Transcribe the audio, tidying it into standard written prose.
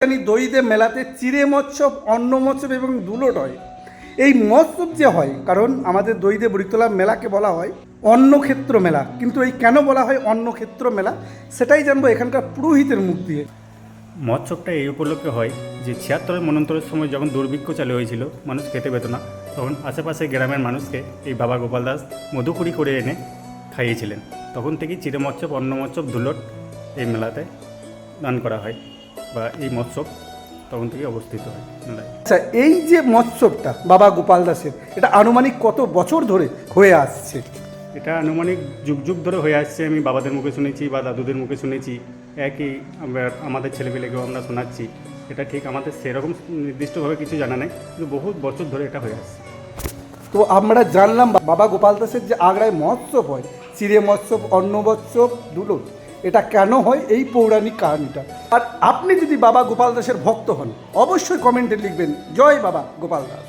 দইতে মেলাতে চিড়ে মৎসব, অন্ন মৎসব এবং দুলট হয়। এই মৎসব যে হয়, কারণ আমাদের দইতে বরিতলা মেলাকে বলা হয় অন্নক্ষেত্র মেলা। কিন্তু এই কেন বলা হয় অন্নক্ষেত্র মেলা, সেটাই জানবো এখানকার পুরোহিতের মুখ দিয়ে। মৎসবটা এই উপলক্ষে হয় যে 76-এর মন্বন্তরের সময় যখন দুর্ভিক্ষ চালু হয়েছিল, মানুষ খেতে পেত না, তখন আশেপাশে গ্রামের মানুষকে এই বাবা গোপাল দাস মধুকুরি করে এনে খাইয়েছিলেন। তখন থেকেই চিড়ে মৎসব, অন্ন মৎসব, দুলট এই মেলাতে দান করা হয়, বা এই মৎসব তখন থেকে অবস্থিত হয় মেলায়। আচ্ছা, এই যে মৎসবটা বাবা গোপাল দাসের, এটা আনুমানিক কত বছর ধরে হয়ে আসছে? এটা আনুমানিক যুগ যুগ ধরে হয়ে আসছে। আমি বাবাদের মুখে শুনেছি বা দাদুদের মুখে শুনেছি, একই আমাদের ছেলেপেলেকেও আমরা শোনাচ্ছি। এটা ঠিক আমাদের সেরকম নির্দিষ্টভাবে কিছু জানা নেই, কিন্তু বহু বছর ধরে এটা হয়ে আসছে। তো আমরা জানলাম বাবা গোপাল দাসের যে আগ্রায় মৎসব হয়, চিড়ে মৎসব, অন্ন মৎসব, দুলট, এটা কেন হয় এই পৌরাণিক কাহিনীটা। আর আপনি যদি বাবা গোপাল দাসের ভক্ত হন, অবশ্যই কমেন্টে লিখবেন জয় বাবা গোপাল দাস।